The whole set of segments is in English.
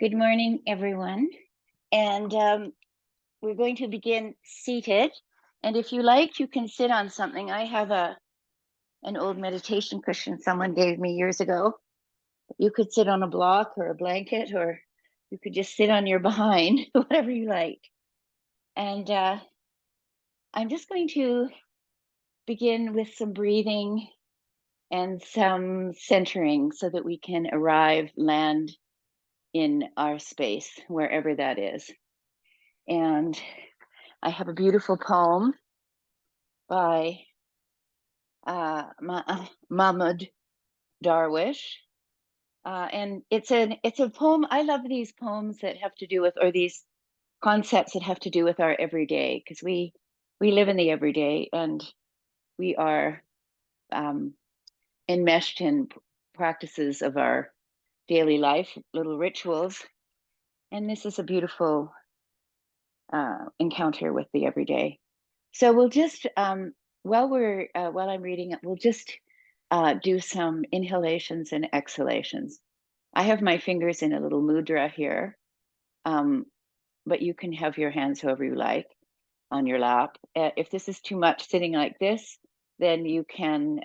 Good morning, everyone. And we're going to begin seated. And if you like, you can sit on something. I have an old meditation cushion someone gave me years ago. You could sit on a block or a blanket, or you could just sit on your behind, whatever you like. And I'm just going to begin with some breathing and some centering so that we can land in our space, wherever that is. And I have a beautiful poem by Mahmoud Darwish. And it's a poem. I love these poems that have to do with, or these concepts that have to do with our everyday, because we live in the everyday and we are enmeshed in practices of our daily life, little rituals. And this is a beautiful encounter with the everyday. So we'll just, while I'm reading it, we'll just do some inhalations and exhalations. I have my fingers in a little mudra here, but you can have your hands however you like on your lap. If this is too much sitting like this, then you can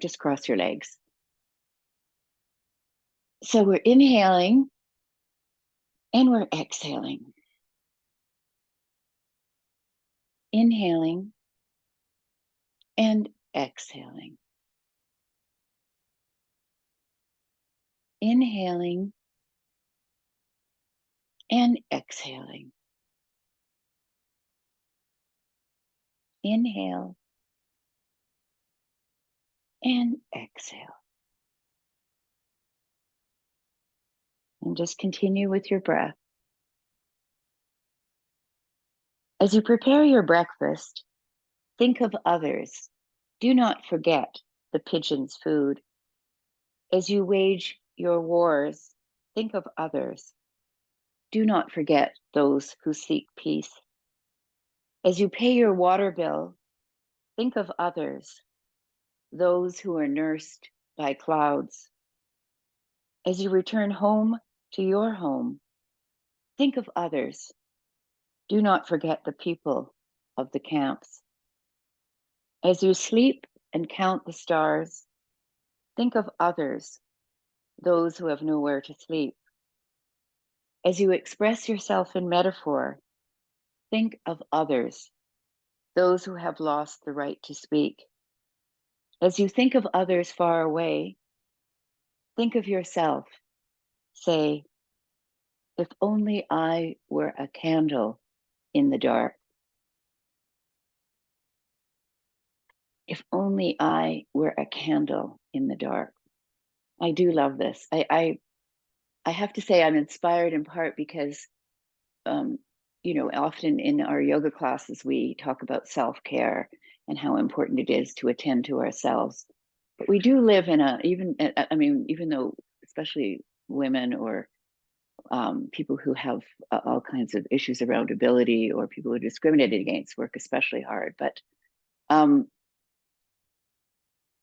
just cross your legs. So we're inhaling and we're exhaling. Inhaling and exhaling. Inhaling and exhaling. Inhale and exhale. And just continue with your breath. As you prepare your breakfast, think of others. Do not forget the pigeon's food. As you wage your wars, think of others. Do not forget those who seek peace. As you pay your water bill, think of others, those who are nursed by clouds. As you return home to your home, think of others. Do not forget the people of the camps. As you sleep and count the stars, think of others, those who have nowhere to sleep. As you express yourself in metaphor, think of others, those who have lost the right to speak. As you think of others far away, think of yourself. Say, if only I were a candle in the dark. If only I were a candle in the dark. I do love this. I have to say I'm inspired in part because, often in our yoga classes, we talk about self-care and how important it is to attend to ourselves. But we do live in even though, especially women or people who have all kinds of issues around ability or people who are discriminated against work especially hard. But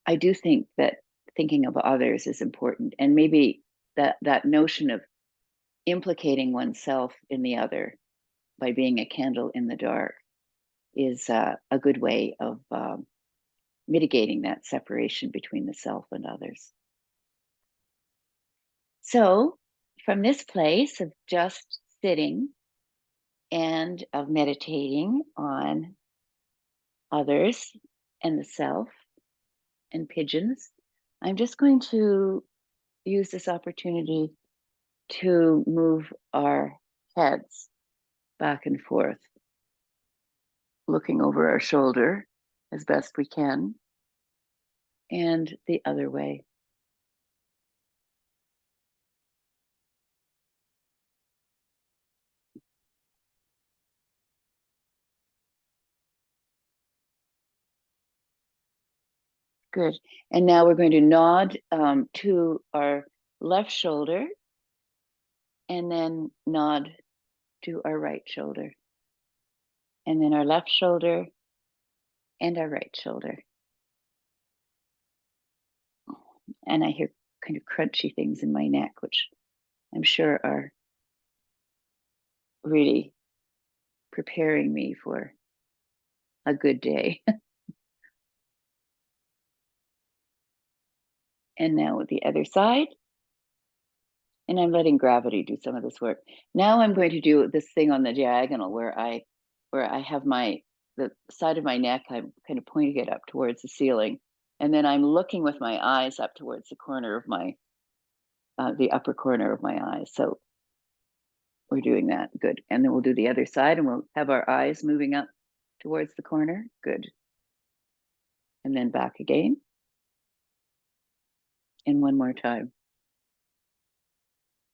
I do think that thinking of others is important, and maybe that notion of implicating oneself in the other by being a candle in the dark is a good way of mitigating that separation between the self and others. So from this place of just sitting and of meditating on others and the self and pigeons, I'm just going to use this opportunity to move our heads back and forth, looking over our shoulder as best we can, and the other way. Good. And now we're going to nod to our left shoulder and then nod to our right shoulder. And then our left shoulder and our right shoulder. And I hear kind of crunchy things in my neck, which I'm sure are really preparing me for a good day. And now with the other side, and I'm letting gravity do some of this work. Now I'm going to do this thing on the diagonal where I have the side of my neck, I'm kind of pointing it up towards the ceiling, and then I'm looking with my eyes up towards the corner of my the upper corner of my eyes. So we're doing that. Good. And then we'll do the other side and we'll have our eyes moving up towards the corner. Good. And then back again. And one more time.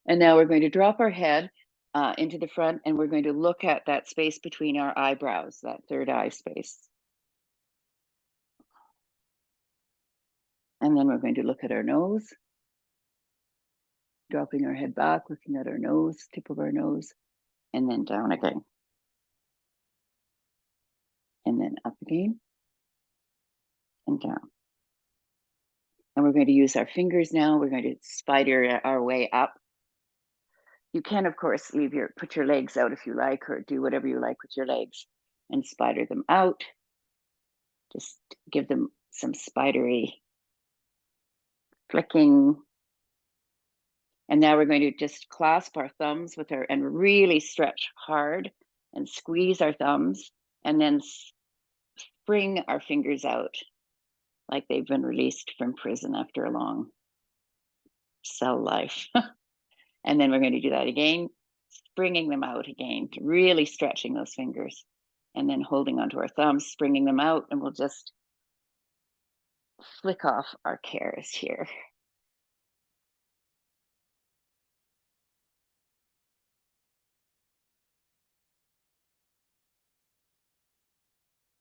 And now we're going to drop our head into the front, and we're going to look at that space between our eyebrows, that third eye space. And then we're going to look at our nose, dropping our head back, looking at our nose, tip of our nose, and then down again. And then up again and down. And we're going to use our fingers now. We're going to spider our way up. You can, of course, put your legs out if you like, or do whatever you like with your legs and spider them out. Just give them some spidery flicking. And now we're going to just clasp our thumbs and really stretch hard and squeeze our thumbs, and then spring our fingers out like they've been released from prison after a long cell life. And then we're going to do that again, springing them out again, really stretching those fingers, and then holding onto our thumbs, springing them out, and we'll just flick off our cares here.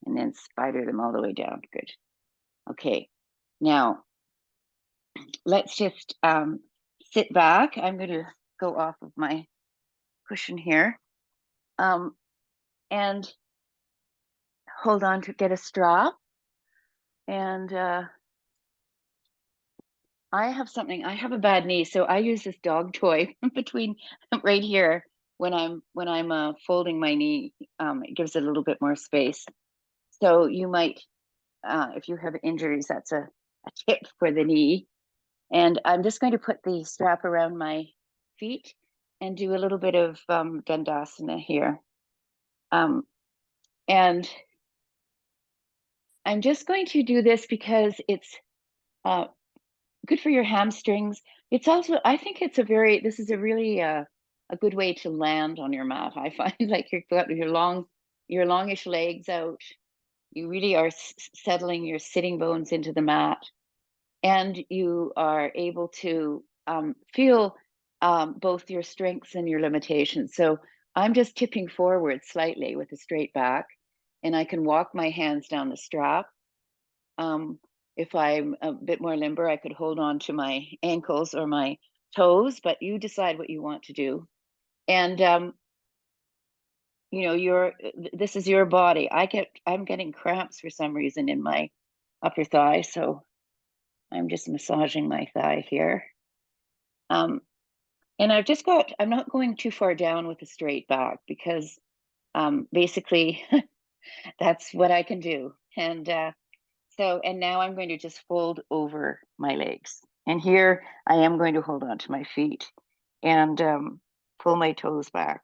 And then spider them all the way down. Good. Okay. Now, let's just sit back. I'm going to go off of my cushion here and hold on to get a strap. And I have a bad knee, so I use this dog toy between right here when I'm folding my knee. It gives it a little bit more space. So you might, if you have injuries, that's a tip for the knee. And I'm just going to put the strap around my feet and do a little bit of Dandasana here. And I'm just going to do this because it's good for your hamstrings. It's also, I think this is a really a good way to land on your mat. I find like you've got your longish legs out. You really are settling your sitting bones into the mat, and you are able to feel both your strengths and your limitations. So I'm just tipping forward slightly with a straight back, and I can walk my hands down the strap. If I'm a bit more limber, I could hold on to my ankles or my toes, but you decide what you want to do. And this is your body. I'm getting cramps for some reason in my upper thigh, so I'm just massaging my thigh here. And I'm not going too far down with a straight back because basically that's what I can do. And now I'm going to just fold over my legs. And here I am going to hold on to my feet and pull my toes back.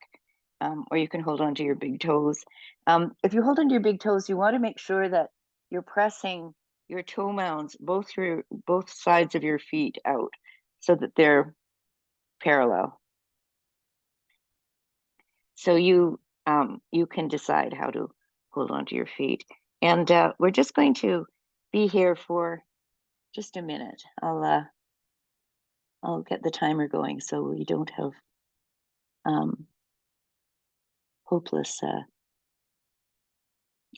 Or you can hold on to your big toes. If you hold on to your big toes, you want to make sure that you're pressing your toe mounds both sides of your feet out so that they're parallel. So you can decide how to hold on to your feet. And we're just going to be here for just a minute. I'll get the timer going so we don't have hopeless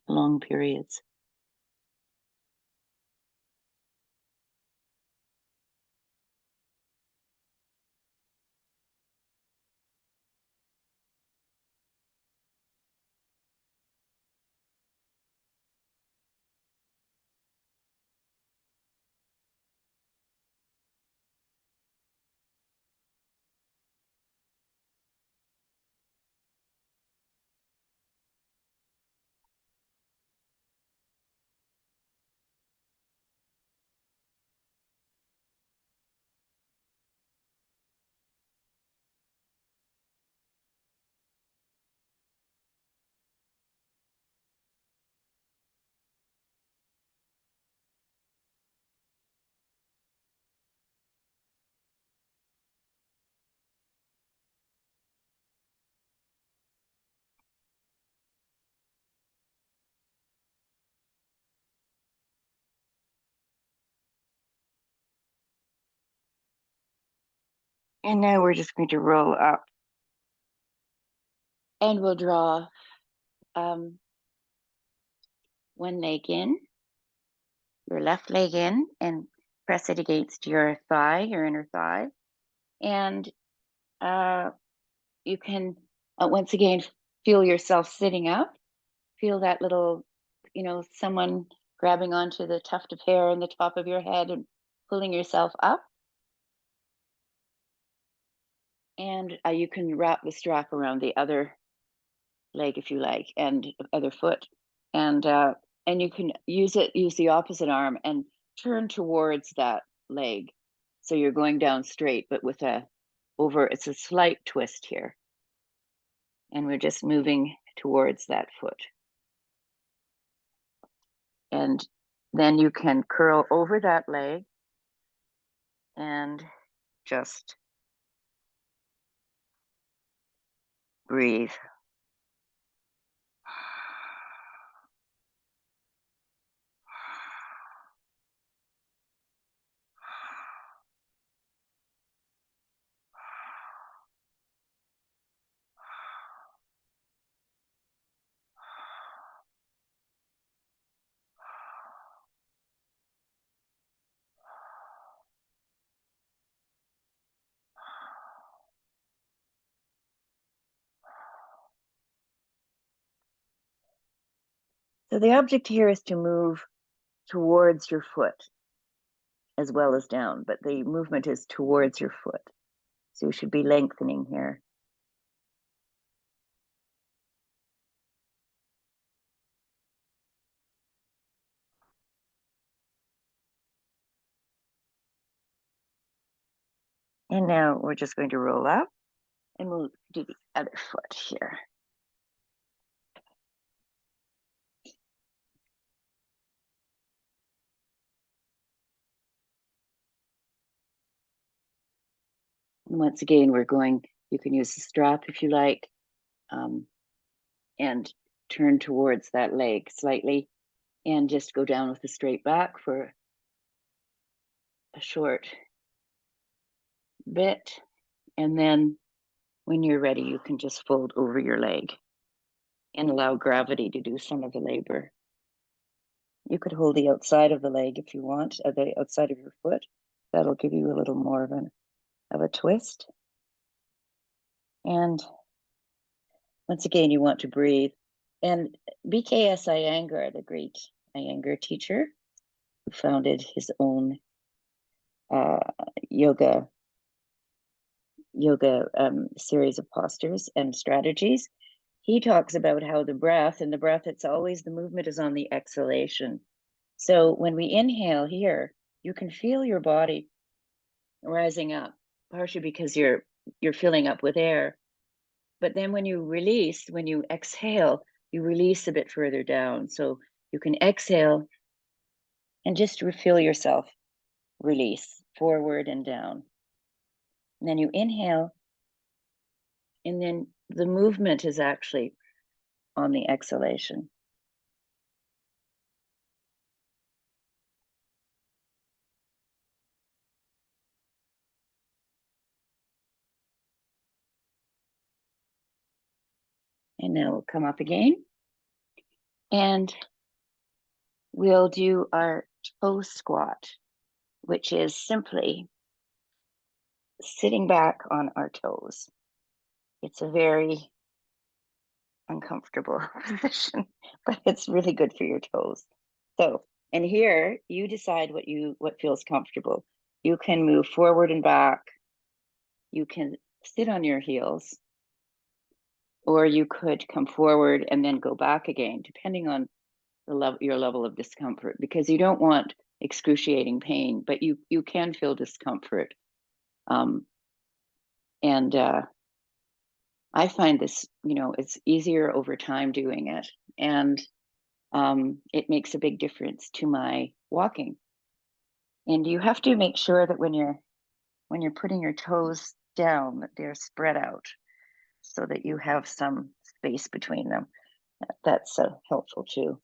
long periods. And now we're just going to roll up. And we'll draw one leg in, your left leg in, and press it against your thigh, your inner thigh. And you can, once again, feel yourself sitting up. Feel that little, someone grabbing onto the tuft of hair on the top of your head and pulling yourself up. And you can wrap the strap around the other leg if you like, and other foot. And you can use the opposite arm and turn towards that leg. So you're going down straight, but with it's a slight twist here. And we're just moving towards that foot. And then you can curl over that leg and just breathe. So the object here is to move towards your foot as well as down, but the movement is towards your foot. So you should be lengthening here. And now we're just going to roll up and we'll do the other foot here. And once again, you can use the strap if you like, and turn towards that leg slightly and just go down with a straight back for a short bit. And then when you're ready, you can just fold over your leg and allow gravity to do some of the labor. You could hold the outside of the leg if you want, the outside of your foot. That'll give you a little more of a twist. And once again, you want to breathe. And BKS Iyengar, the great Iyengar teacher, who founded his own yoga series of postures and strategies, he talks about how the breath, it's always, the movement is on the exhalation. So when we inhale here, you can feel your body rising up, partially because you're filling up with air. But then when you exhale, you release a bit further down. So you can exhale and just feel yourself release forward and down. And then you inhale, and then the movement is actually on the exhalation. And now we'll come up again. And we'll do our toe squat, which is simply sitting back on our toes. It's a very uncomfortable position, but it's really good for your toes. So, and here you decide what feels comfortable. You can move forward and back. You can sit on your heels, or you could come forward and then go back again, depending on your level of discomfort, because you don't want excruciating pain, but you can feel discomfort. And I find this, it's easier over time doing it, and it makes a big difference to my walking. And you have to make sure that when you're putting your toes down, that they're spread out so that you have some space between them. That's helpful too.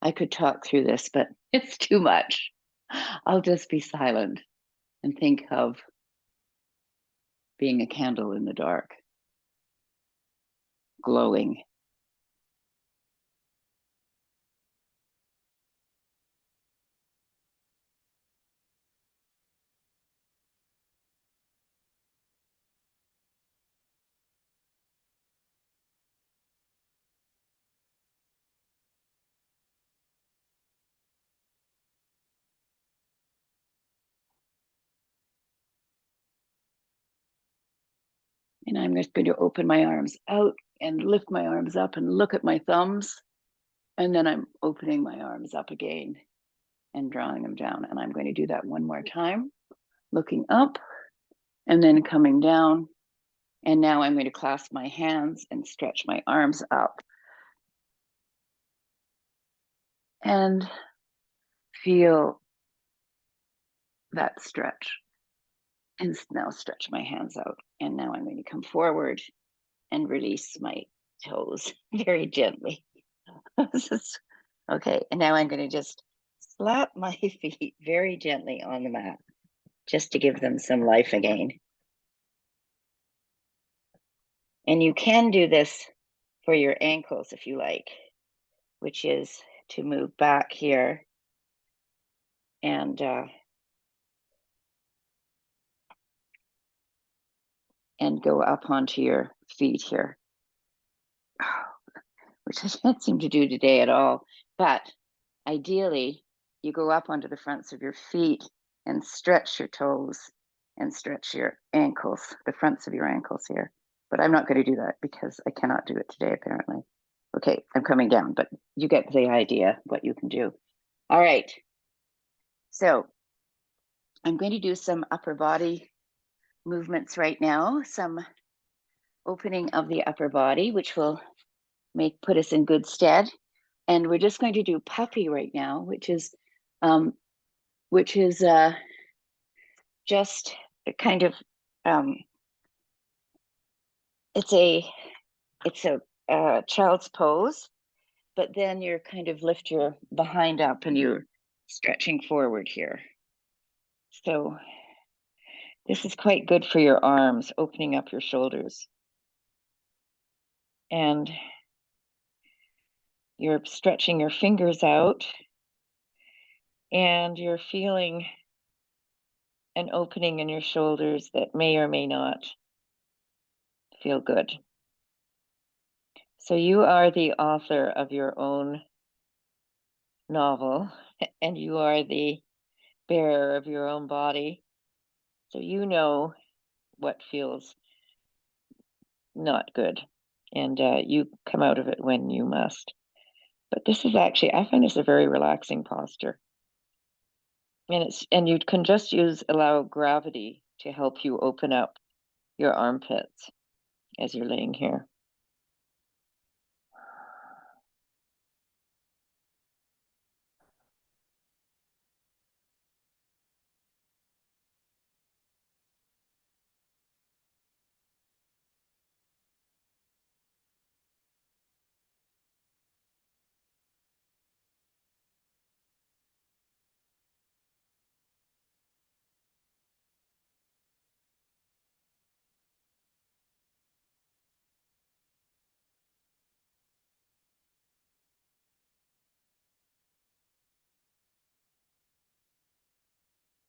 I could talk through this, but it's too much. I'll just be silent and think of being a candle in the dark, glowing. And I'm just going to open my arms out and lift my arms up and look at my thumbs. And then I'm opening my arms up again and drawing them down. And I'm going to do that one more time, looking up and then coming down. And now I'm going to clasp my hands and stretch my arms up. And feel that stretch. And now stretch my hands out. And now I'm going to come forward and release my toes very gently. Okay, and now I'm going to just slap my feet very gently on the mat, just to give them some life again. And you can do this for your ankles if you like, which is to move back here and go up onto your feet here, which I can't seem to do today at all. But ideally, you go up onto the fronts of your feet and stretch your toes and stretch your ankles, the fronts of your ankles here. But I'm not going to do that because I cannot do it today, apparently. Okay, I'm coming down, but you get the idea what you can do. All right. So I'm going to do some upper body movements right now, some opening of the upper body, which will put us in good stead. And we're just going to do puppy right now, which is just a kind of it's a child's pose, but then you're kind of lift your behind up and you're stretching forward here. So this is quite good for your arms, opening up your shoulders. And you're stretching your fingers out and you're feeling an opening in your shoulders that may or may not feel good. So you are the author of your own novel and you are the bearer of your own body. So you know what feels not good and you come out of it when you must. But this is actually, I find this a very relaxing posture. And you can just allow gravity to help you open up your armpits as you're laying here.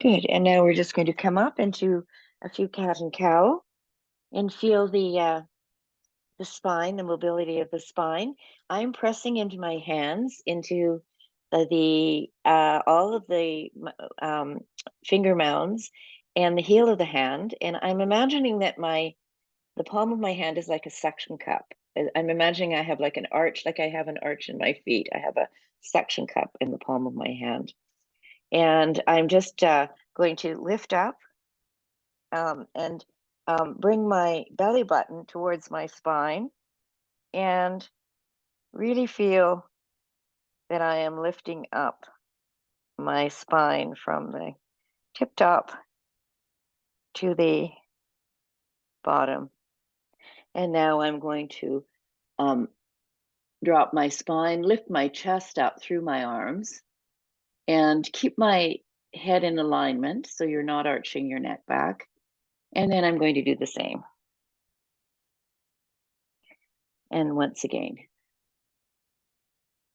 Good. And now we're just going to come up into a few cat and cow and feel the spine, the mobility of the spine. I'm pressing into my hands into all of the finger mounds and the heel of the hand, and I'm imagining that the palm of my hand is like a suction cup. I'm imagining I have like an arch, like I have an arch in my feet. I have a suction cup in the palm of my hand. And I'm just going to lift up and bring my belly button towards my spine and really feel that I am lifting up my spine from the tip top to the bottom. And now I'm going to drop my spine, lift my chest up through my arms, and keep my head in alignment so you're not arching your neck back. And then I'm going to do the same. And once again.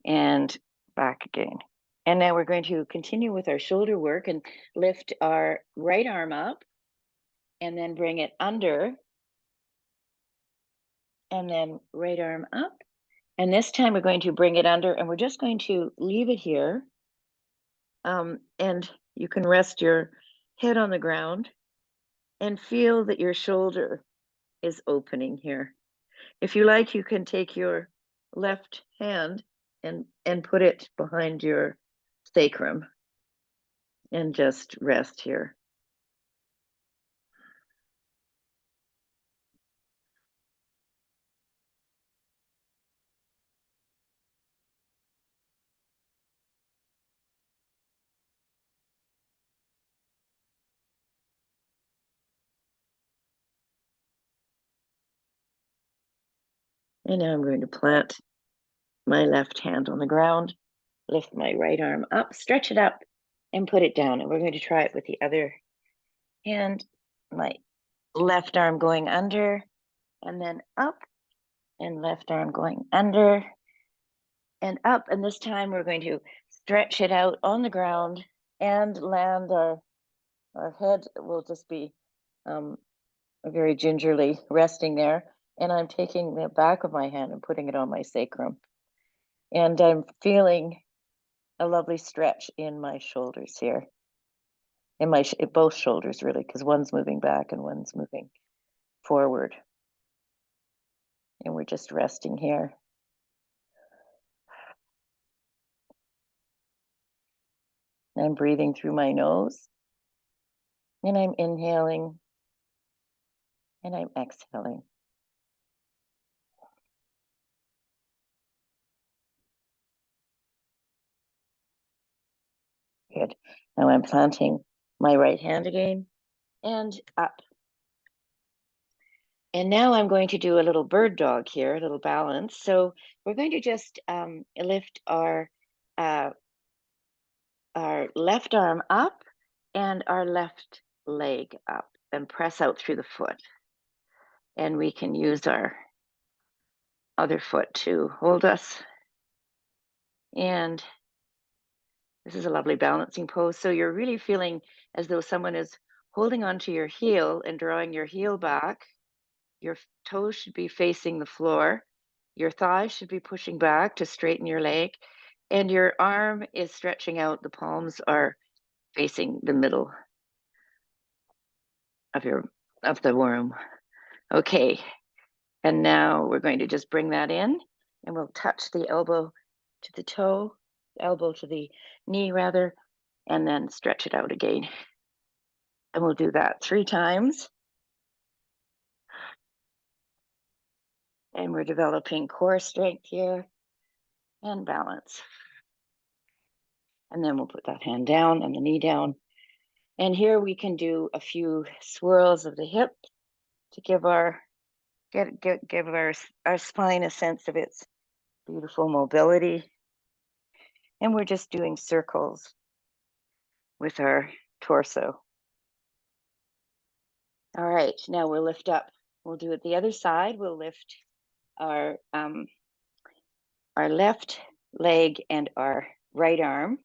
And back again. And now we're going to continue with our shoulder work and lift our right arm up and then bring it under. And then right arm up. And this time we're going to bring it under and we're just going to leave it here. And you can rest your head on the ground and feel that your shoulder is opening here. If you like, you can take your left hand and put it behind your sacrum and just rest here. And now I'm going to plant my left hand on the ground, lift my right arm up, stretch it up, and put it down. And we're going to try it with the other hand, my left arm going under, and then up, and left arm going under and up. And this time we're going to stretch it out on the ground and land our head will just be very gingerly resting there. And I'm taking the back of my hand and putting it on my sacrum. And I'm feeling a lovely stretch in my shoulders here. In my both shoulders, really, because one's moving back and one's moving forward. And we're just resting here. I'm breathing through my nose. And I'm inhaling. And I'm exhaling. Good. Now I'm planting my right hand again and up. And now I'm going to do a little bird dog here, a little balance. So we're going to just lift our left arm up and our left leg up and press out through the foot. And we can use our other foot to hold us. And this is a lovely balancing pose. So you're really feeling as though someone is holding onto your heel and drawing your heel back. Your toes should be facing the floor. Your thighs should be pushing back to straighten your leg. And your arm is stretching out. The palms are facing the middle of the worm. Okay. And now we're going to just bring that in and we'll touch the elbow to the toe, elbow to the knee rather, and then stretch it out again. And we'll do that 3 times. And we're developing core strength here and balance. And then we'll put that hand down and the knee down. And here we can do a few swirls of the hip to give our spine a sense of its beautiful mobility. And we're just doing circles with our torso. All right, now we'll lift up. We'll do it the other side. We'll lift our left leg and our right arm.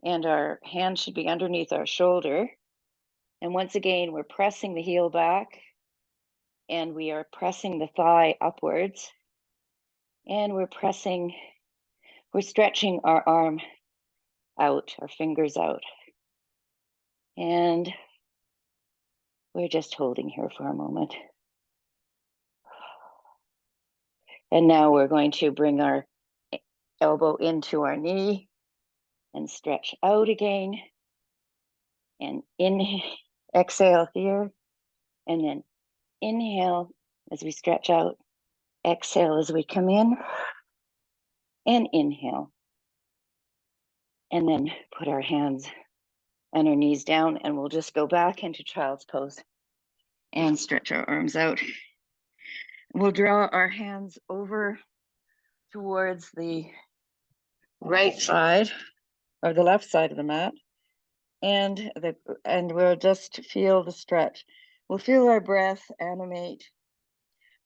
And our hand should be underneath our shoulder. And once again, we're pressing the heel back and we are pressing the thigh upwards. And we're stretching our arm out, our fingers out. And we're just holding here for a moment. And now we're going to bring our elbow into our knee and stretch out again. And exhale here. And then inhale as we stretch out. Exhale as we come in. And inhale. And then put our hands and our knees down and we'll just go back into child's pose and stretch our arms out. We'll draw our hands over towards the right side or the left side of the mat, and we'll just feel the stretch. We'll feel our breath animate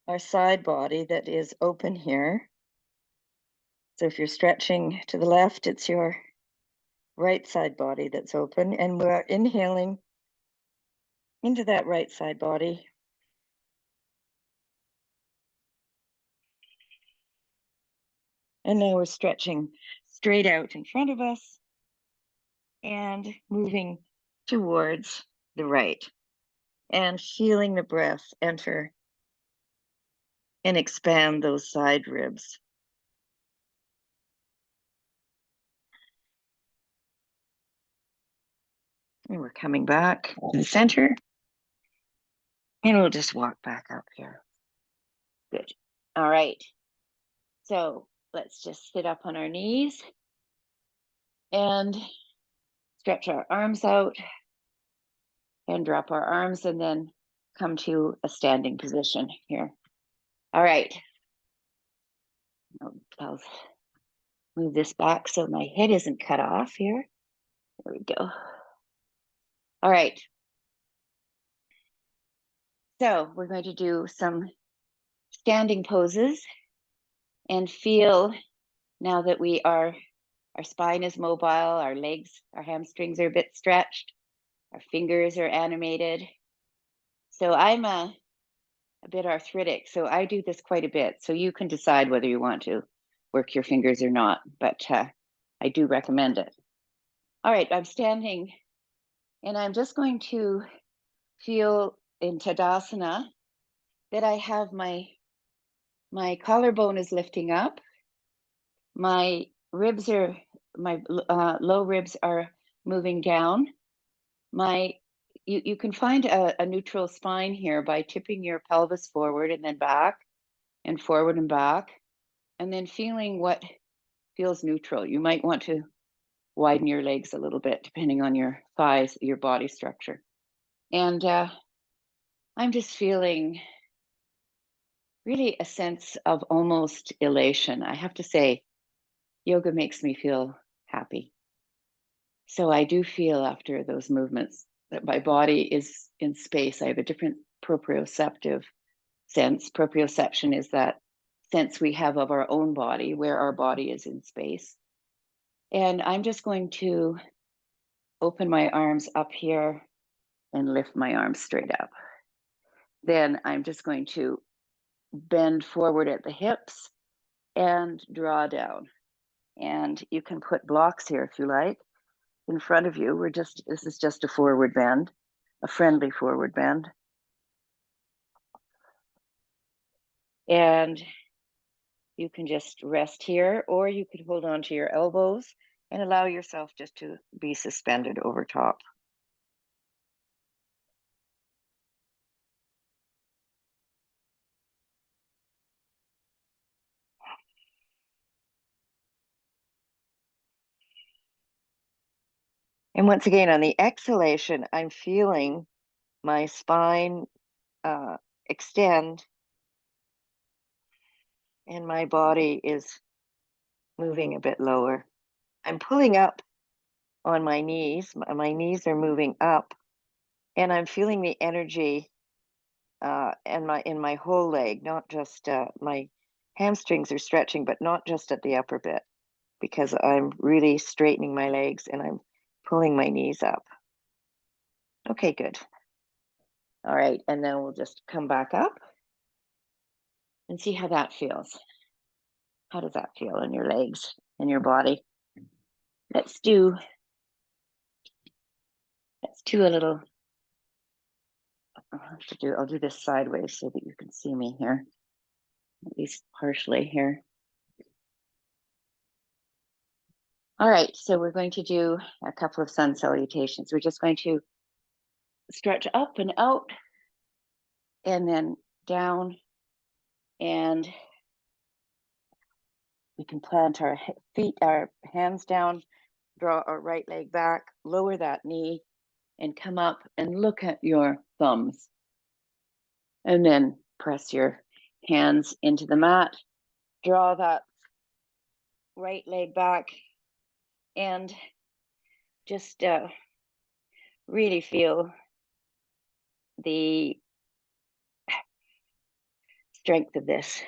our side body that is open here. So if you're stretching to the left, it's your right side body that's open, and we're inhaling into that right side body. And now we're stretching straight out in front of us and moving towards the right and feeling the breath enter and expand those side ribs. And we're coming back to the center, and we'll just walk back up here. Good. All right. So let's just sit up on our knees and stretch our arms out and drop our arms, and then come to a standing position here. All right. I'll move this back so my head isn't cut off here. There we go. All right. So we're going to do some standing poses and feel now that our spine is mobile, our legs, our hamstrings are a bit stretched, our fingers are animated. So I'm a bit arthritic, so I do this quite a bit. So you can decide whether you want to work your fingers or not, but I do recommend it. All right, I'm standing, and I'm just going to feel in Tadasana that I have my collarbone is lifting up, my ribs are, my low ribs are moving down. You can find a neutral spine here by tipping your pelvis forward and then back and forward and back, and then feeling what feels neutral. You might want to widen your legs a little bit depending on your thighs, your body structure. And I'm just feeling really a sense of almost elation. I have to say, yoga makes me feel happy. So I do feel after those movements that my body is in space. I have a different proprioceptive sense. Proprioception is that sense we have of our own body, where our body is in space. And I'm just going to open my arms up here and lift my arms straight up. Then I'm just going to bend forward at the hips and draw down. And you can put blocks here if you like in front of you. This is just a forward bend, a friendly forward bend. And you can just rest here, or you could hold on to your elbows and allow yourself just to be suspended over top. And once again, on the exhalation, I'm feeling my spine extend, and my body is moving a bit lower. I'm pulling up on my knees. My knees are moving up, and I'm feeling the energy in my whole leg, not just my hamstrings are stretching, but not just at the upper bit, because I'm really straightening my legs and I'm pulling my knees up. Okay, good. All right, and then we'll just come back up and see how that feels. How does that feel in your legs and your body? Let's do a little. I'll do this sideways so that you can see me here, at least partially here. All right, so we're going to do a couple of sun salutations. We're just going to stretch up and out and then down, and we can plant our feet, our hands down, draw our right leg back, lower that knee, and come up and look at your thumbs. And then press your hands into the mat. Draw that right leg back and just really feel the strength of this.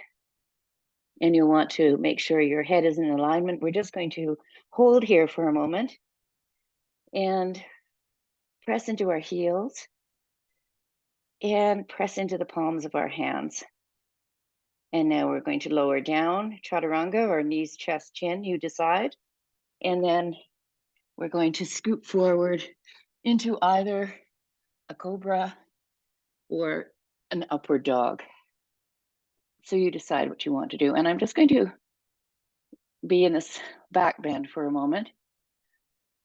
And you'll want to make sure your head is in alignment. We're just going to hold here for a moment and press into our heels and press into the palms of our hands. And now we're going to lower down, chaturanga, or knees, chest, chin, you decide. And then we're going to scoop forward into either a cobra or an upward dog. So you decide what you want to do. And I'm just going to be in this back bend for a moment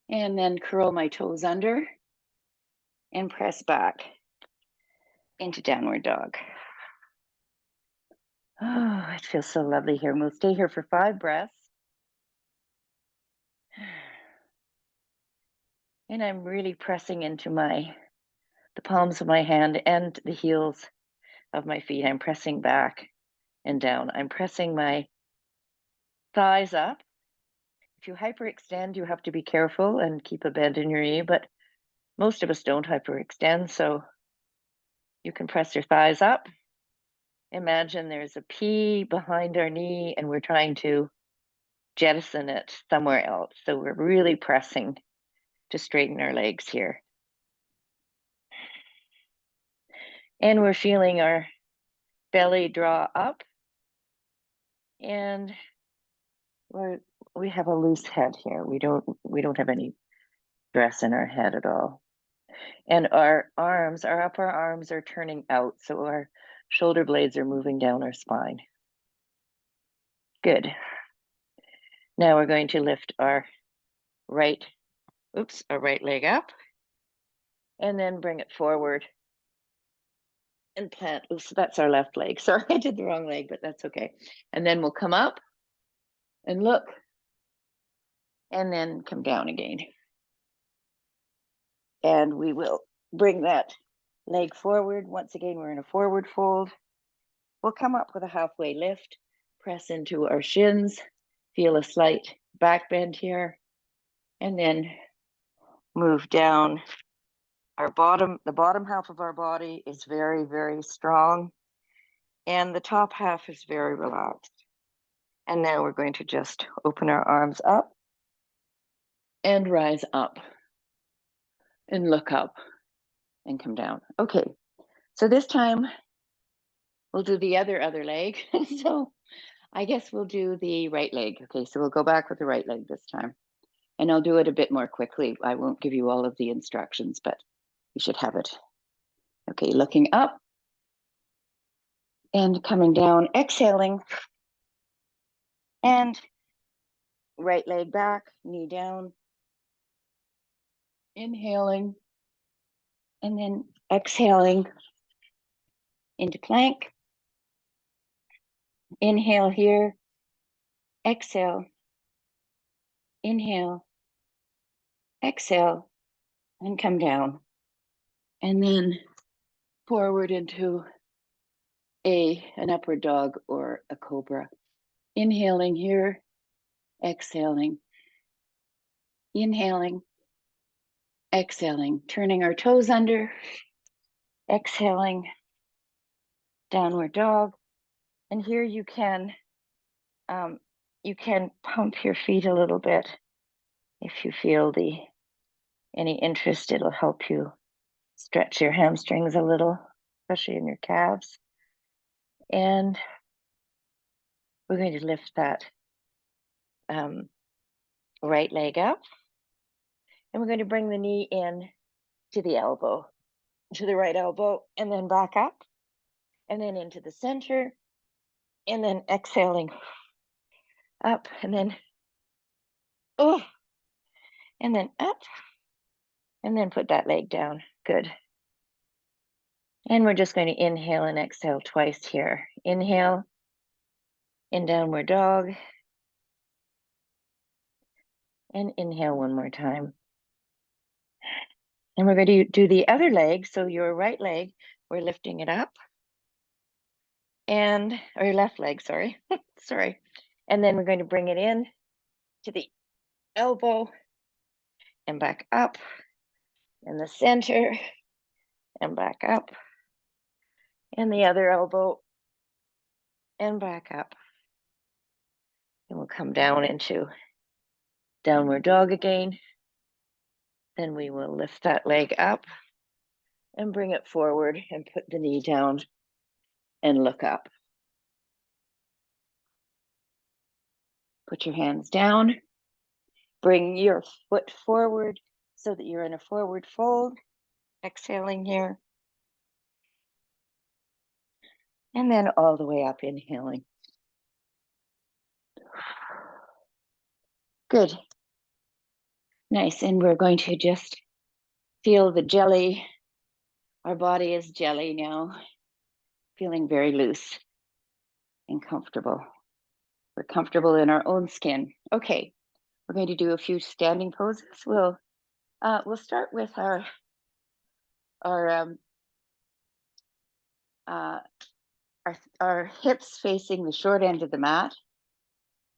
and then curl my toes under and press back into downward dog. Oh, it feels so lovely here. And we'll stay here for 5 breaths. And I'm really pressing into the palms of my hand and the heels of my feet. I'm pressing back and down. I'm pressing my thighs up. If you hyperextend, you have to be careful and keep a bend in your knee, but most of us don't hyperextend, so you can press your thighs up. Imagine there's a P behind our knee and we're trying to jettison it somewhere else. So we're really pressing to straighten our legs here. And we're feeling our belly draw up, and we have a loose head here. We don't have any stress in our head at all. And our upper arms are turning out, so our shoulder blades are moving down our spine. Good. Now we're going to lift our right leg up and then bring it forward and plant. Oops, that's our left leg. Sorry, I did the wrong leg, but that's okay. And then we'll come up and look and then come down again. And we will bring that leg forward. Once again, we're in a forward fold. We'll come up with a halfway lift, press into our shins, feel a slight back bend here, and then move down. The bottom half of our body is very, very strong, and the top half is very relaxed. And now we're going to just open our arms up and rise up and look up and come down. Okay, so this time we'll do the other leg. So I guess we'll do the right leg. Okay, so we'll go back with the right leg this time. And I'll do it a bit more quickly. I won't give you all of the instructions, but you should have it. Okay, looking up and coming down, exhaling, and right leg back, knee down, inhaling, and then exhaling into plank. Inhale here, exhale, inhale, exhale, and come down. And then forward into an upward dog or a cobra. Inhaling here, exhaling, inhaling, exhaling, turning our toes under, exhaling, downward dog. And here you can pump your feet a little bit if you feel any interest. It'll help you stretch your hamstrings a little, especially in your calves. And we're going to lift that right leg up, and we're going to bring the knee in to the elbow, to the right elbow, and then back up, and then into the center, and then exhaling up, and then and then up, and then put that leg down. Good. And we're just going to inhale and exhale twice here. Inhale in downward dog, and inhale one more time. And we're going to do the other leg. So your right leg, we're lifting it up and, or your left leg, sorry, sorry. And then we're going to bring it in to the elbow and back up in the center and back up, and the other elbow and back up. And we'll come down into downward dog again. Then we will lift that leg up and bring it forward and put the knee down and look up. Put your hands down. Bring your foot forward so that you're in a forward fold. Exhaling here. And then all the way up, inhaling. Good. Nice. And we're going to just feel the jelly. Our body is jelly now, feeling very loose and comfortable. We're comfortable in our own skin. Okay, we're going to do a few standing poses. We'll start with our hips facing the short end of the mat.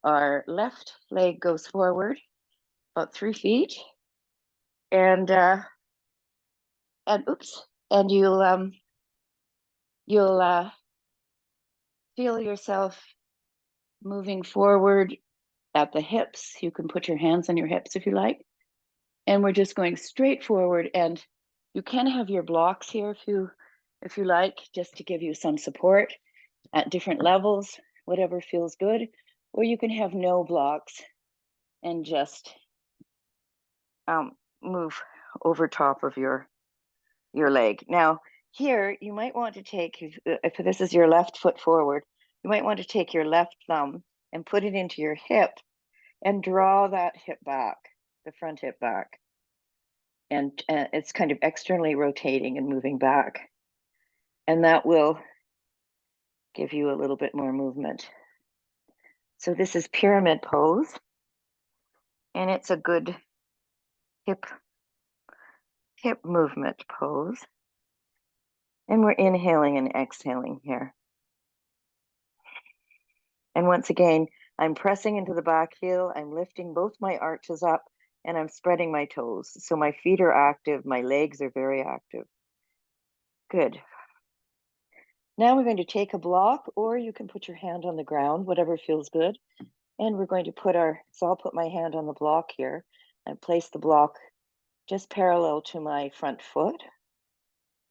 Our left leg goes forward about 3 feet, and you'll feel yourself moving forward at the hips. You can put your hands on your hips if you like, and we're just going straight forward. And you can have your blocks here if you like, just to give you some support at different levels, whatever feels good, or you can have no blocks and just move over top of your leg. Now, here you might want to take, if this is your left foot forward, you might want to take your left thumb and put it into your hip and draw that hip back, the front hip back. And it's kind of externally rotating and moving back. And that will give you a little bit more movement. So this is pyramid pose, and it's a good hip movement pose. And we're inhaling and exhaling here. And once again, I'm pressing into the back heel, I'm lifting both my arches up, and I'm spreading my toes. So my feet are active, my legs are very active. Good. Now we're going to take a block, or you can put your hand on the ground, whatever feels good. And we're going to so I'll put my hand on the block here and place the block just parallel to my front foot.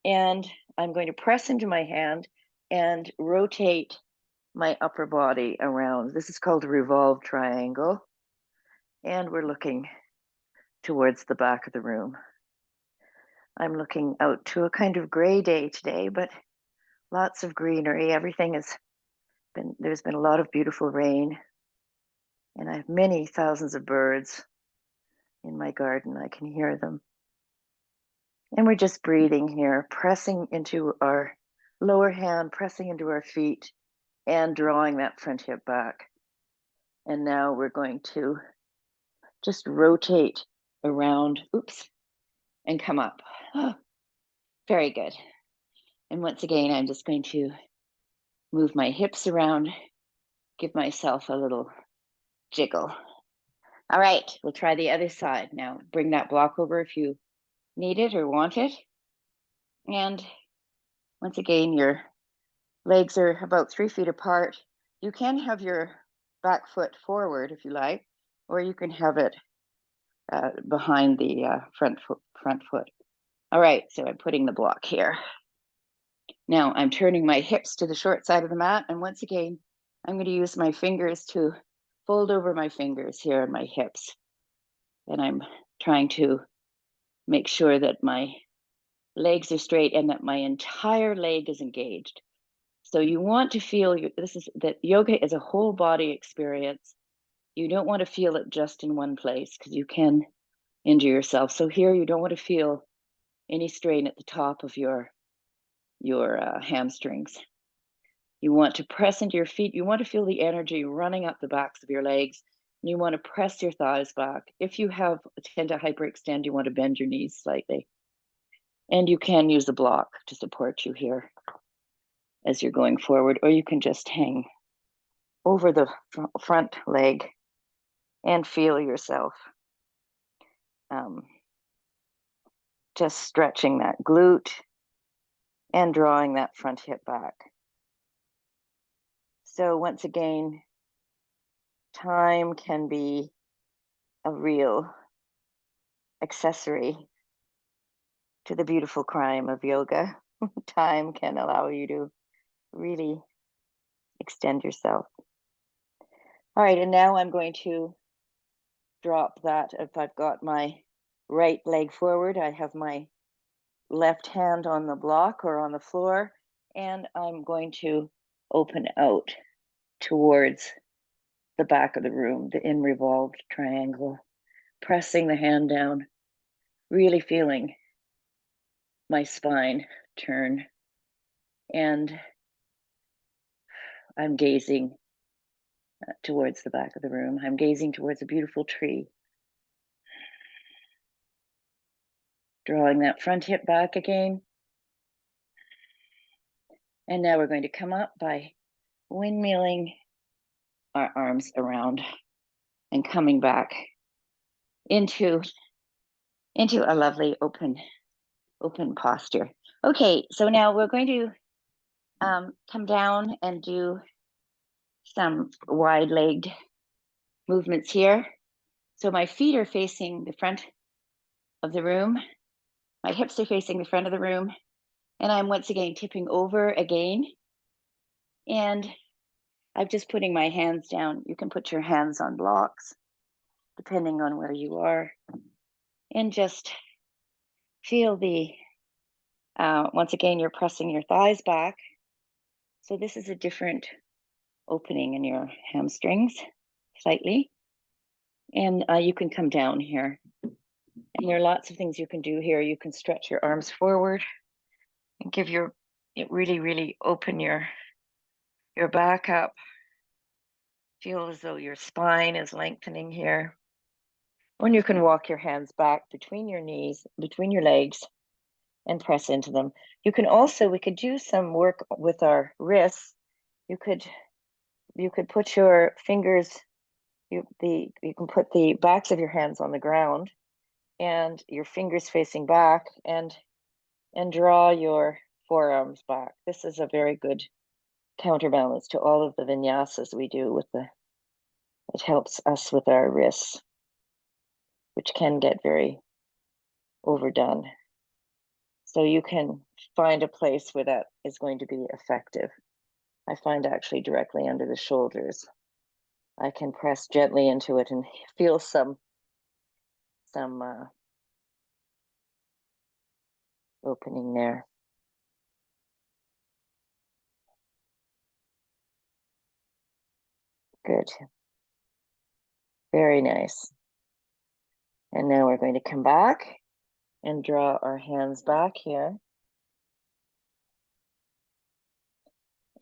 And I'm going to press into my hand and rotate my upper body around. This is called a revolved triangle. And we're looking towards the back of the room. I'm looking out to a kind of gray day today, but lots of greenery. There's been a lot of beautiful rain, and I have many thousands of birds in my garden. I can hear them. And we're just breathing here, pressing into our lower hand, pressing into our feet, and drawing that front hip back. And now we're going to just rotate around, and come up. Oh, very good. And once again, I'm just going to move my hips around, give myself a little jiggle. All right, we'll try the other side. Now bring that block over if you need it or want it. And once again, your legs are about 3 feet apart. You can have your back foot forward if you like, or you can have it behind the front foot. All right, so I'm putting the block here. Now I'm turning my hips to the short side of the mat, and once again, I'm going to use my fingers to fold over my fingers here on my hips. And I'm trying to make sure that my legs are straight and that my entire leg is engaged. So you want to feel that yoga is a whole body experience. You don't want to feel it just in one place because you can injure yourself. So here you don't want to feel any strain at the top of your hamstrings. You want to press into your feet. You want to feel the energy running up the backs of your legs. And you want to press your thighs back. If you tend to hyperextend, you want to bend your knees slightly. And you can use a block to support you here. as you're going forward, or you can just hang over the front leg and feel yourself just stretching that glute and drawing that front hip back. So once again, time can be a real accessory to the beautiful crime of yoga. Time can allow you to really extend yourself. All right, and now I'm going to drop that. If I've got my right leg forward, I have my left hand on the block or on the floor, and I'm going to open out towards the back of the room, the in revolved triangle, pressing the hand down, really feeling my spine turn. And I'm gazing towards the back of the room. I'm gazing towards a beautiful tree. Drawing that front hip back again. And now we're going to come up by windmilling our arms around and coming back into a lovely open posture. Okay, so now we're going to come down and do some wide-legged movements here. So my feet are facing the front of the room. My hips are facing the front of the room. And I'm once again tipping over again. And I'm just putting my hands down. You can put your hands on blocks, depending on where you are. And just feel the, once again, you're pressing your thighs back. So this is a different opening in your hamstrings, slightly. And you can come down here. And there are lots of things you can do here. You can stretch your arms forward and give really open your back up. Feel as though your spine is lengthening here. Or you can walk your hands back between your knees, between your legs, and press into them. You can also, we could do some work with our wrists. You could put your fingers, you can put the backs of your hands on the ground and your fingers facing back and draw your forearms back. This is a very good counterbalance to all of the vinyasas we do with it helps us with our wrists, which can get very overdone. So you can find a place where that is going to be effective. I find actually directly under the shoulders. I can press gently into it and feel some opening there. Good. Very nice. And now we're going to come back and draw our hands back here.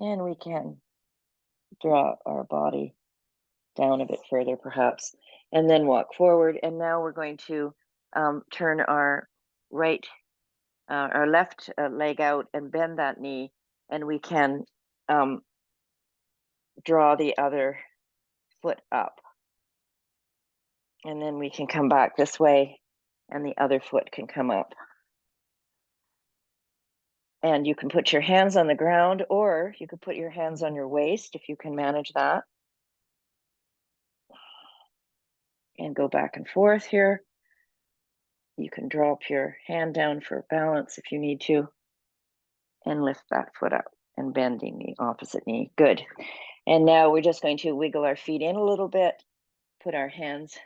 And we can draw our body down a bit further, perhaps, and then walk forward. And now we're going to turn our left leg out and bend that knee, and we can draw the other foot up. And then we can come back this way, and the other foot can come up. And you can put your hands on the ground, or you could put your hands on your waist if you can manage that. And go back and forth here. You can drop your hand down for balance if you need to, and lift that foot up and bending the opposite knee. Good. And now we're just going to wiggle our feet in a little bit, put our hands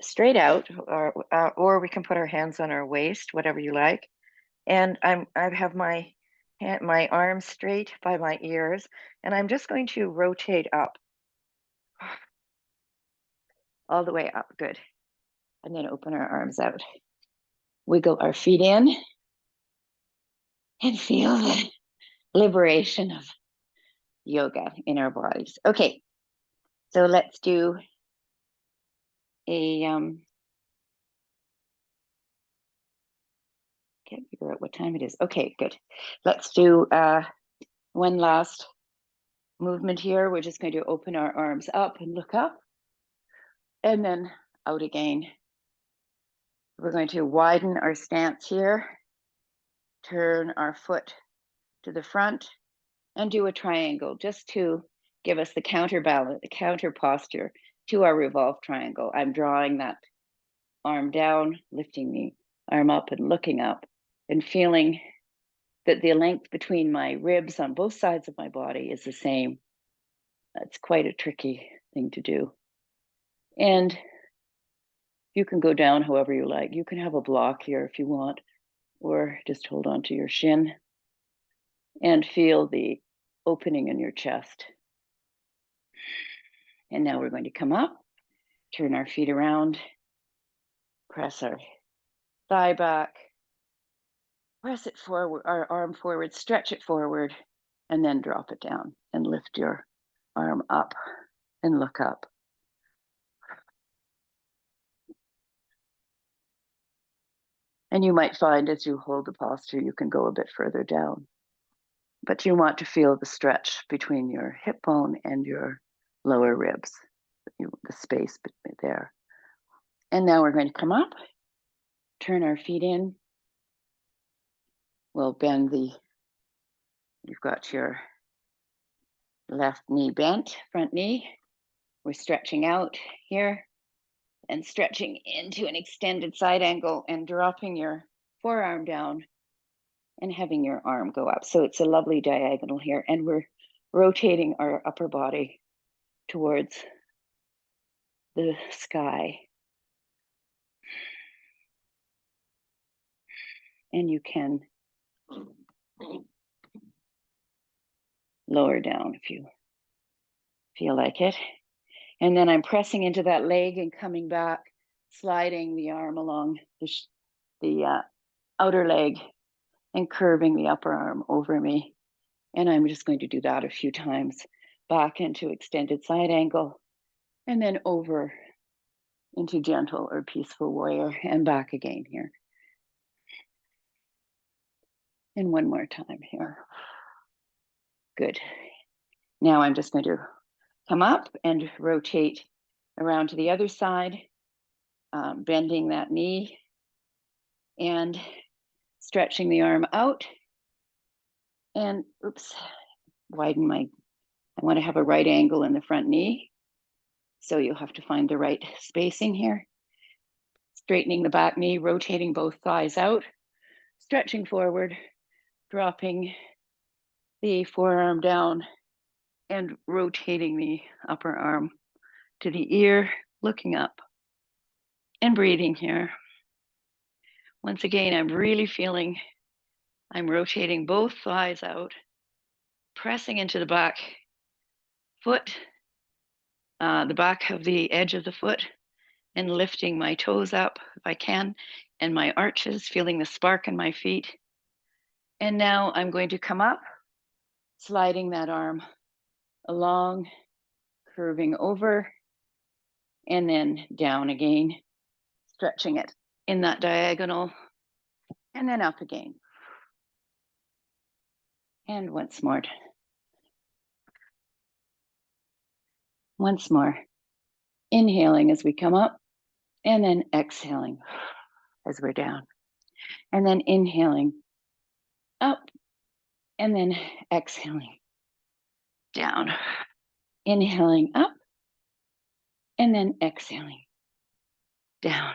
straight out, or we can put our hands on our waist, whatever you like. And I have my arms straight by my ears, and I'm just going to rotate up, all the way up. Good. And then open our arms out. Wiggle our feet in and feel the liberation of yoga in our bodies. Okay, so let's do a can't figure out what time it is. Okay, good. Let's do One last movement here. We're just going to open our arms up and look up, and then out again. We're going to widen our stance here, turn our foot to the front, and do a triangle just to give us the counterbalance, the counter posture to our revolved triangle. I'm drawing that arm down, lifting the arm up and looking up, and feeling that the length between my ribs on both sides of my body is the same. That's quite a tricky thing to do. And you can go down however you like. You can have a block here if you want, or just hold on to your shin and feel the opening in your chest. And now we're going to come up, turn our feet around, press our thigh back, press it forward, our arm forward, stretch it forward, and then drop it down and lift your arm up and look up. And you might find as you hold the posture, you can go a bit further down. But you want to feel the stretch between your hip bone and your lower ribs, the space there. And now we're going to come up, turn our feet in. We'll bend you've got your left knee bent, front knee. We're stretching out here and stretching into an extended side angle and dropping your forearm down and having your arm go up. So it's a lovely diagonal here. And we're rotating our upper body towards the sky. And you can lower down if you feel like it. And then I'm pressing into that leg and coming back, sliding the arm along the outer leg and curving the upper arm over me. And I'm just going to do that a few times, back into extended side angle, and then over into gentle or peaceful warrior, and back again here. And one more time here. Good. Now I'm just going to come up and rotate around to the other side, bending that knee and stretching the arm out. And widen I want to have a right angle in the front knee. So you'll have to find the right spacing here. Straightening the back knee, rotating both thighs out, stretching forward, dropping the forearm down and rotating the upper arm to the ear, looking up and breathing here. Once again, I'm really feeling I'm rotating both thighs out, pressing into the back foot, the back of the edge of the foot, and lifting my toes up if I can, and my arches, feeling the spark in my feet. And now I'm going to come up, sliding that arm along, curving over, and then down again, stretching it in that diagonal, and then up again. And once more. Once more. Inhaling as we come up, and then exhaling as we're down. And then inhaling up, and then exhaling down. Inhaling up, and then exhaling down.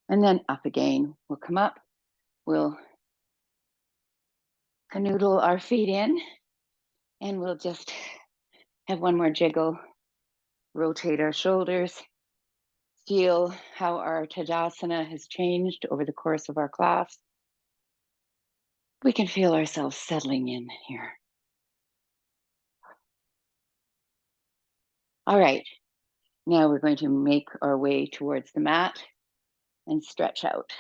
And then up again. We'll come up, we'll canoodle our feet in, and we'll just have one more jiggle. Rotate our shoulders. Feel how our Tadasana has changed over the course of our class. We can feel ourselves settling in here. All right, now we're going to make our way towards the mat and stretch out.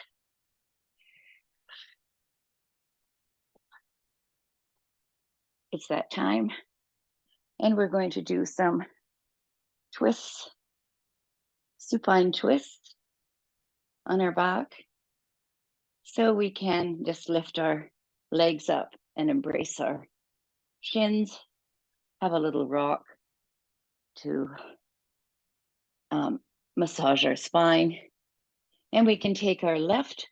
It's that time. And we're going to do some twists, supine twists on our back. So we can just lift our legs up and embrace our shins, have a little rock to massage our spine. And we can take our left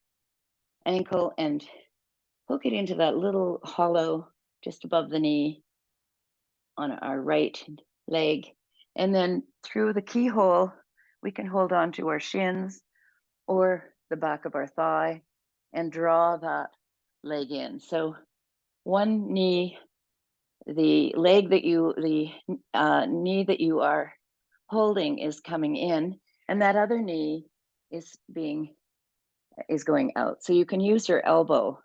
ankle and hook it into that little hollow just above the knee on our right leg. And then through the keyhole, we can hold on to our shins or the back of our thigh and draw that leg in. So one knee, the leg that you, the knee that you are holding is coming in, and that other knee is going out. So you can use your elbow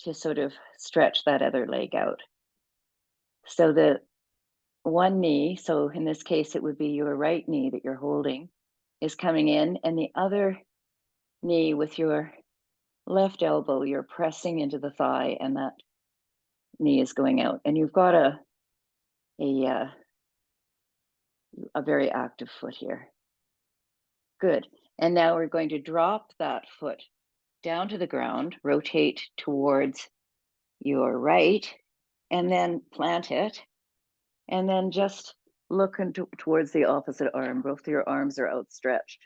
to sort of stretch that other leg out. So the one knee, so in this case, it would be your right knee that you're holding, is coming in, and the other knee with your left elbow, you're pressing into the thigh, and that knee is going out. And you've got a very active foot here. Good. And now we're going to drop that foot down to the ground, rotate towards your right, and then plant it. And then just look towards the opposite arm. Both of your arms are outstretched.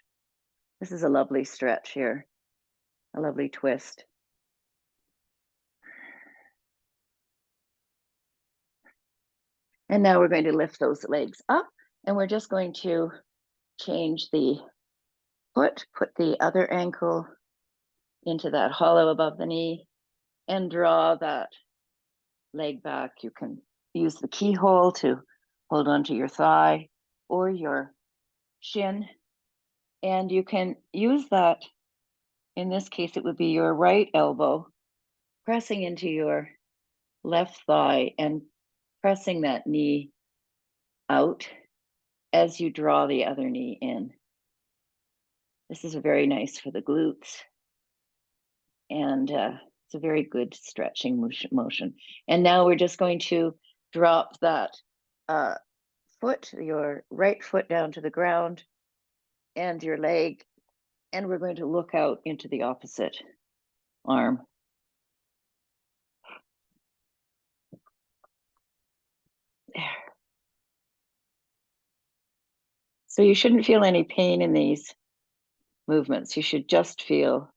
This is a lovely stretch here, a lovely twist. And now we're going to lift those legs up, and we're just going to change the foot, put the other ankle into that hollow above the knee, and draw that leg back. You can use the keyhole to hold onto your thigh or your shin, and you can use that. In this case, it would be your right elbow pressing into your left thigh and pressing that knee out as you draw the other knee in. This is very nice for the glutes, and it's a very good stretching motion. And now we're just going to drop that foot, your right foot, down to the ground and your leg, and we're going to look out into the opposite arm. There. So you shouldn't feel any pain in these movements. You should just feel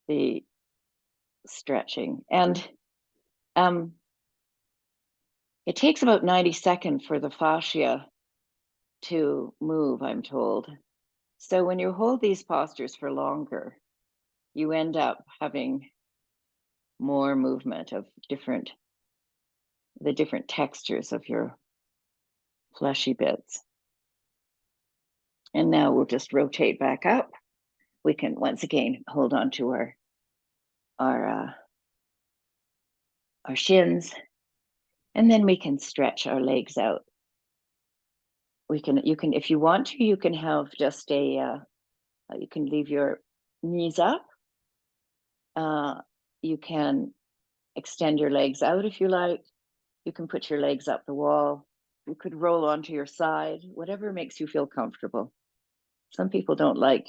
the stretching. And it takes about 90 seconds for the fascia to move, I'm told. So when you hold these postures for longer, you end up having more movement of the different textures of your fleshy bits. And now we'll just rotate back up. We can once again hold on to our shins, and then we can stretch our legs out. You can, if you want to, you can have just you can leave your knees up. You can extend your legs out if you like. You can put your legs up the wall. You could roll onto your side, whatever makes you feel comfortable. Some people don't like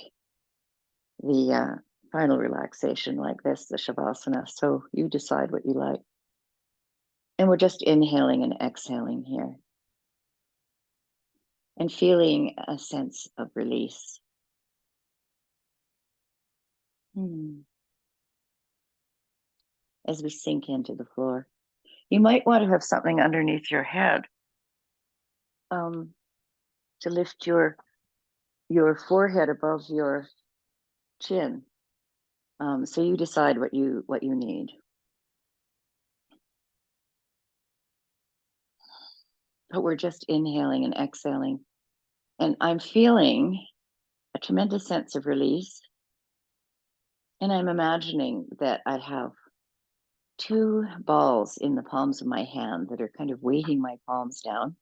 the final relaxation like this, the Shavasana, so you decide what you like. And we're just inhaling and exhaling here and feeling a sense of release. As we sink into the floor. You might want to have something underneath your head to lift your forehead above your chin. So you decide what you need. But we're just inhaling and exhaling. And I'm feeling a tremendous sense of release. And I'm imagining that I have 2 balls in the palms of my hand that are kind of weighting my palms down,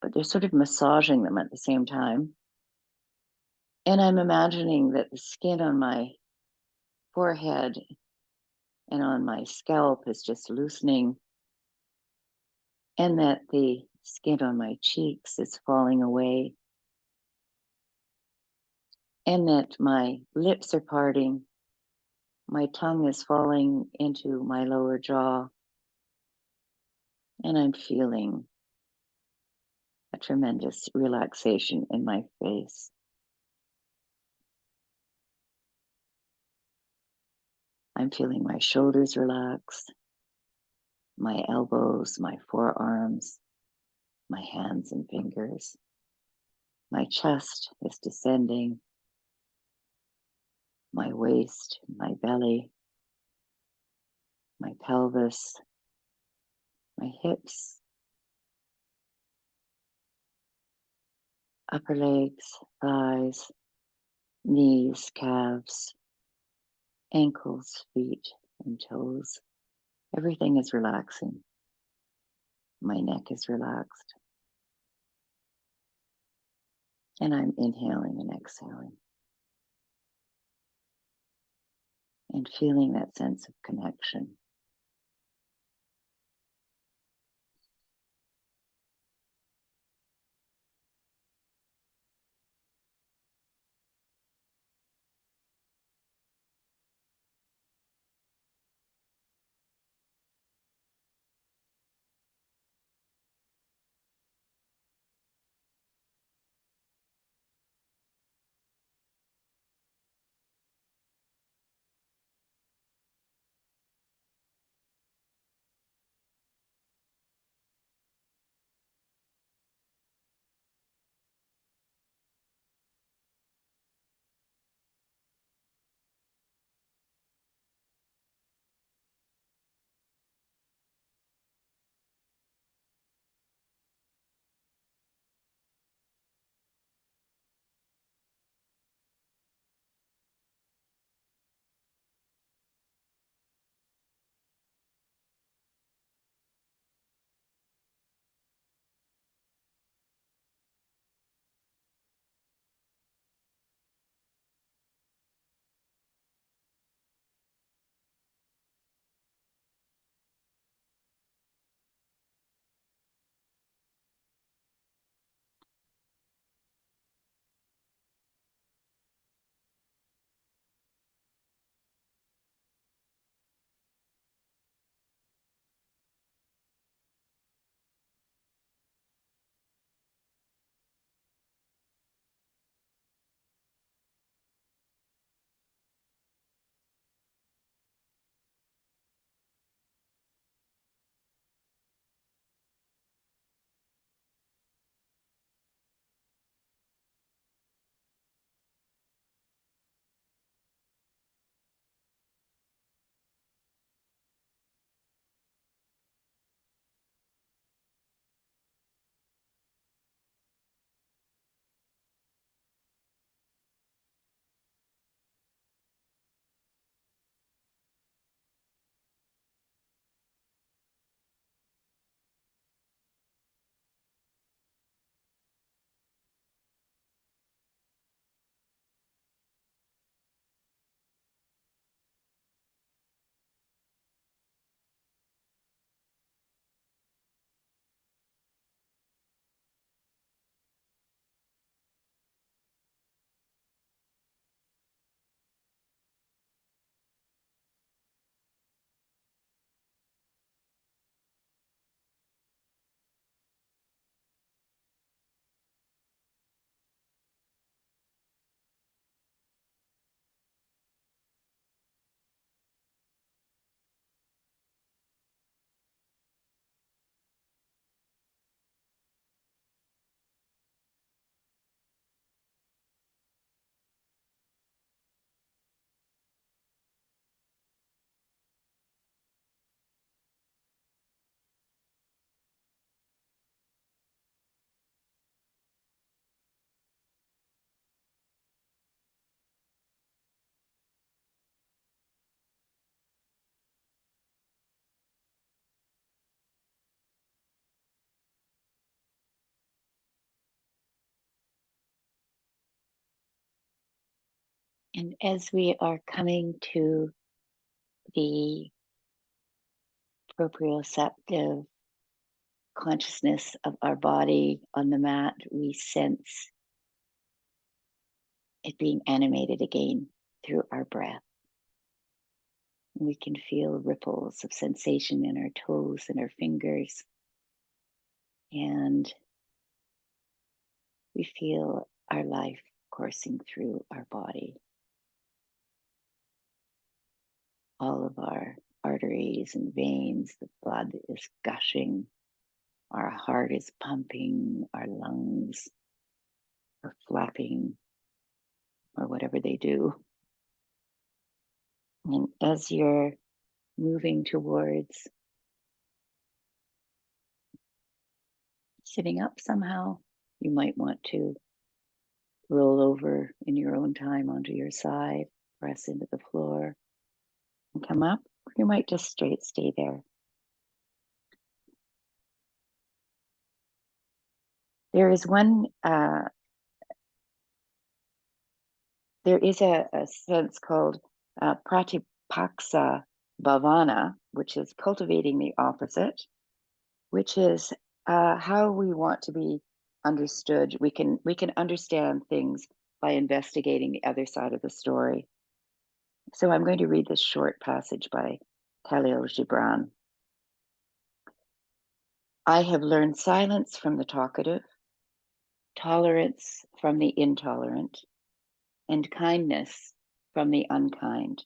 but they're sort of massaging them at the same time. And I'm imagining that the skin on my forehead and on my scalp is just loosening, and that the skin on my cheeks is falling away, and that my lips are parting, my tongue is falling into my lower jaw, And I'm feeling a tremendous relaxation in my face. I'm feeling my shoulders relax, my elbows, my forearms, my hands and fingers. My chest is descending, my waist, my belly, my pelvis, my hips, upper legs, thighs, knees, calves, ankles, feet, and toes. Everything is relaxing. My neck is relaxed. And I'm inhaling and exhaling and feeling that sense of connection. And as we are coming to the proprioceptive consciousness of our body on the mat, we sense it being animated again through our breath. We can feel ripples of sensation in our toes and our fingers, And we feel our life coursing through our body. All of our arteries and veins, the blood is gushing, our heart is pumping, our lungs are flapping, or whatever they do. And as you're moving towards sitting up somehow, you might want to roll over in your own time onto your side, press into the floor, and come up. Or you might just straight stay there. There is there is a sense called Pratipaksa-Bhavana, which is cultivating the opposite, which is how we want to be understood. We can understand things by investigating the other side of the story. So I'm going to read this short passage by Kahlil Gibran. I have learned silence from the talkative, tolerance from the intolerant, and kindness from the unkind.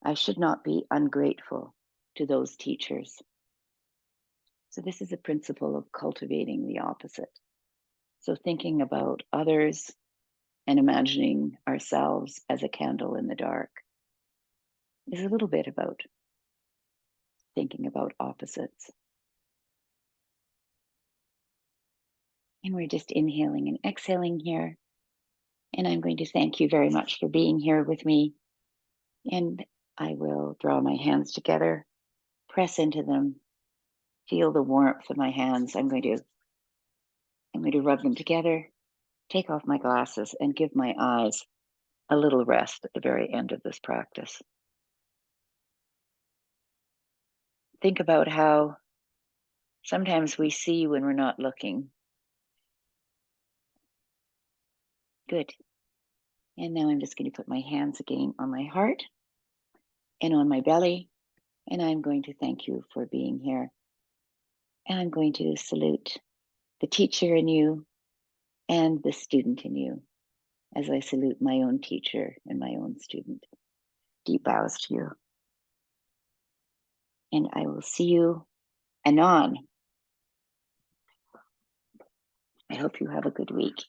I should not be ungrateful to those teachers. So this is a principle of cultivating the opposite. So thinking about others and imagining ourselves as a candle in the dark is a little bit about thinking about opposites. And we're just inhaling and exhaling here. And I'm going to thank you very much for being here with me. And I will draw my hands together, press into them, feel the warmth of my hands. I'm going to rub them together, take off my glasses, and give my eyes a little rest at the very end of this practice. Think about how sometimes we see when we're not looking. Good. And now I'm just going to put my hands again on my heart and on my belly. And I'm going to thank you for being here. And I'm going to salute the teacher in you and the student in you as I salute my own teacher and my own student. Deep bows to you. And I will see you anon. I hope you have a good week.